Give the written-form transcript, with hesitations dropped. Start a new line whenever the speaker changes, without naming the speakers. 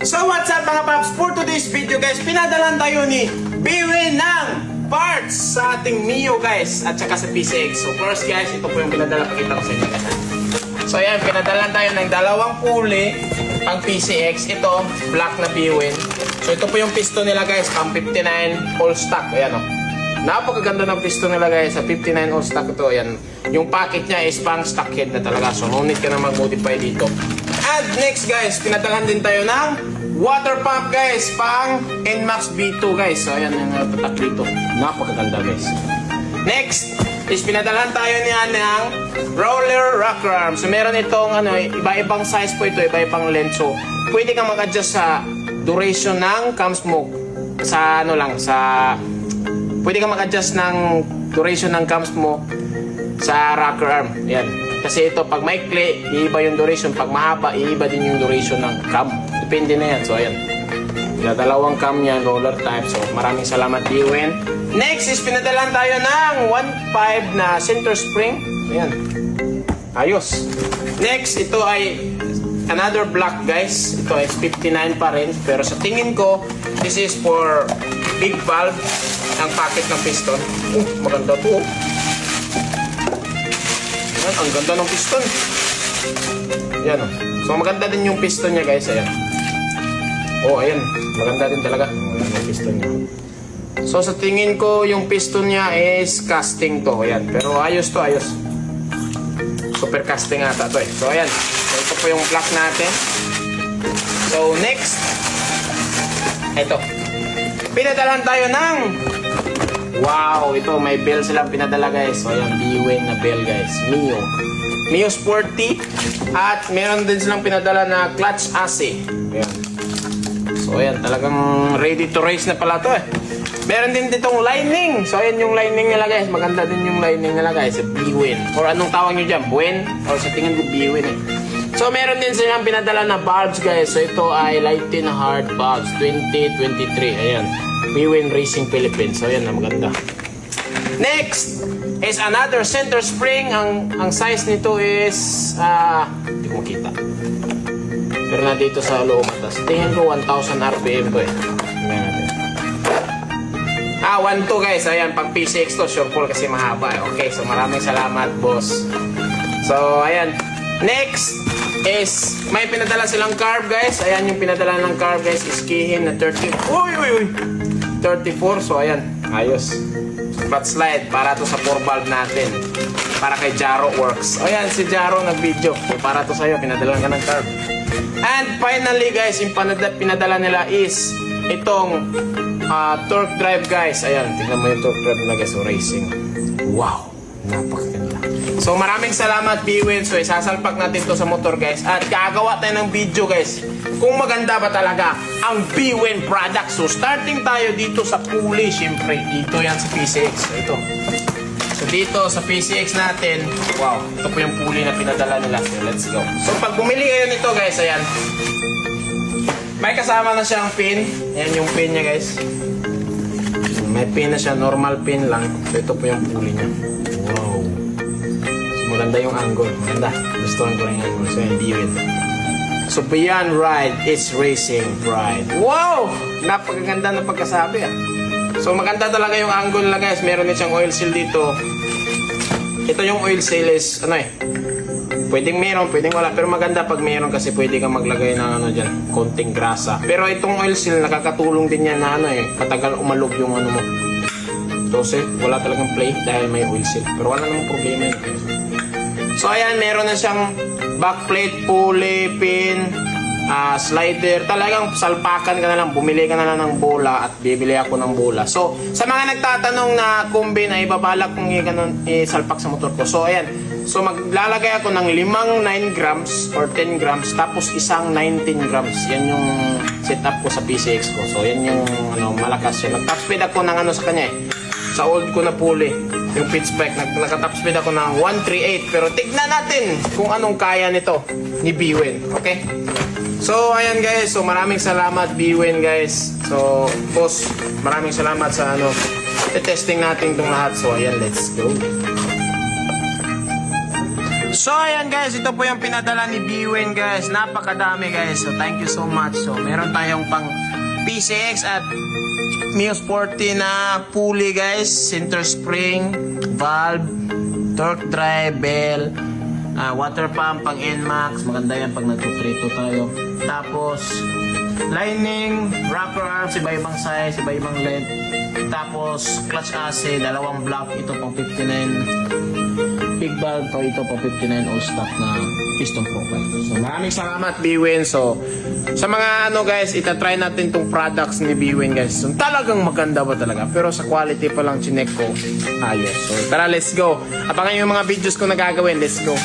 So what's up mga paps? For today's video guys, pinadalan tayo ni Biwin ng parts sa ating Mio guys at saka sa PCX. So first guys, ito po yung pinadala, pakita ko sa inyo guys. So ayan, pinadalan tayo ng dalawang pulley pang PCX. Ito, black na Biwin. So ito po yung piston nila guys, pang 59 all stock. Ayan o. Napakaganda ng piston nila guys, sa 59 all stock ito. Ayan. Yung packet niya is pang stock head na talaga. So no need ka na mag-modify dito. And next guys, pinadalan din tayo ng water pump guys, pang NMAX B2 guys. So ayan yung tatak dito. Napakaganda guys. Next is pinadalan tayo niya ng roller rocker arm. So meron itong iba-ibang size po ito, iba-ibang length. So pwede kang mag-adjust sa duration ng cams mo. Sa pwede kang mag-adjust ng duration ng cams mo sa rocker arm. Yan. Kasi ito, pag maikli, iiba yung duration. Pag mahaba, iiba din yung duration ng cam. Depende na yan. So, ayan. Dalawang cam yan, roller type. So, maraming salamat, Biwin. Next is pinadalan tayo ng 1.5 na center spring. Ayan. Ayos. Next, ito ay another black, guys. Ito is 59 pa rin. Pero sa tingin ko, this is for big valve ng packet ng piston. Maganda to. Ayan, ang ganda ng piston. Ayan o. So maganda din yung piston niya guys. Ayan. Oh, ayan. Maganda din talaga. Maganda yung piston niya. So sa tingin ko yung piston niya is casting to. Ayan. Pero ayos to, ayos. Super casting ata to eh. So ayan. So ito po yung block natin. So next. Ito. Pinadalan tayo ng wow, ito may bell silang pinadala guys. So ayan, Biwin na bell guys. Mio Sporty. At meron din silang pinadala na clutch AC. Ayan. So ayan, talagang ready to race na pala to eh. Meron din ditong lining. So ayan yung lining nila guys. Maganda din yung lining nila guys. Biwin. Or anong tawag nyo dyan? Buen? Or sa tingin ko Biwin eh. So meron din silang pinadala na bulbs guys. So ito ay light and hard bulbs 2023. Ayan. Biwin Racing Philippines. So yan na maganda. Next is another center spring. Ang size nito is hindi ko makita. Pero na dito sa loob atas. Tingin ko 1000 RPM to eh. Tingnan natin. 1.2 guys. Ayan, pang P6 to. Sure full kasi mahaba. Okay, so maraming salamat boss. So ayan. Next is may pinadala silang carb guys. Ayan yung pinadala ng carb guys. Iskihin na 30. Uy! 34. So ayan, ayos. Flat slide para to sa 4 valve natin. Para kay Jaro Works. Ayan, si Jaro nag-video. So, para to sa'yo, pinadala ka ng carb. And finally guys, yung pinadala nila is itong torque drive guys. Ayan, tingnan mo yung torque drive nila guys. So racing. Wow, napakaganda. So maraming salamat Biwin. So isasalpak natin to sa motor guys. At gagawa tayo ng video guys kung maganda ba talaga ang Biwin product. So starting tayo dito sa pulley. Siyempre dito yan sa PCX. So ito. So dito sa PCX natin, wow, ito po yung pulley na pinadala nila. So let's go. So pag bumili kayo nito guys, ayan, may kasama na siyang pin. Ayan yung pin niya guys. May pin na siya, normal pin lang. So ito po yung pulley niya. Wow. Maganda yung angle. Maganda. Gustuhan ko rin yung angle. So, yung Biwin. So, beyond ride, it's racing pride. Wow! Napakaganda na pagkasabi ah. So, maganda talaga yung angle nila guys. Meron din siyang oil seal dito. Ito yung oil seal is, pwedeng meron, pwedeng wala. Pero maganda pag meron kasi pwede kang maglagay ng dyan, konting grasa. Pero itong oil seal, nakakatulong din yan na matagal umalog yung mo. So, wala talagang play dahil may oil seal. Pero wala namang problema yun. So ayan, meron na siyang backplate, pulley, pin, slider. Talagang salpakan ka na lang, bumili ka na lang ng bola at bibili ako ng bola. So sa mga nagtatanong na combine ay babalak kong isalpak sa motor ko. So ayan, so maglalagay ako ng 9 grams or 10 grams tapos isang 19 grams. Yan yung setup ko sa PCX ko. So yan yung malakas siya. Nag-top speed ako ng sa kanya eh. Sa old ko na pulley, yung pitch spike, naka-top speed ako ng 138. Pero tignan natin kung anong kaya nito ni Biwin. Okay? So, ayan guys. So, maraming salamat Biwin guys. So, boss, maraming salamat sa testing natin itong lahat. So, ayan, let's go. So ayan guys, ito po yung pinadala ni Bwin guys. Napakadami guys. So thank you so much. So meron tayong pang PCX at Mio Sporty na pulley guys. Center spring, valve, torque drive, bell, water pump pang NMAX. Maganda yan pag nagtutrito tayo. Tapos lining, rocker arms, iba-ibang size, iba-ibang length. Tapos clutch assay, dalawang block. Ito pang 59 big valve to, ito po 59 all stock na piston profile. So maraming salamat Bwin. So sa mga ano guys, itatry natin tong products ni Bwin guys. So talagang maganda ba talaga, pero sa quality pa lang chinek ko ayos. So tara, let's go. Abangan yung mga videos ko na gagawin. Let's go.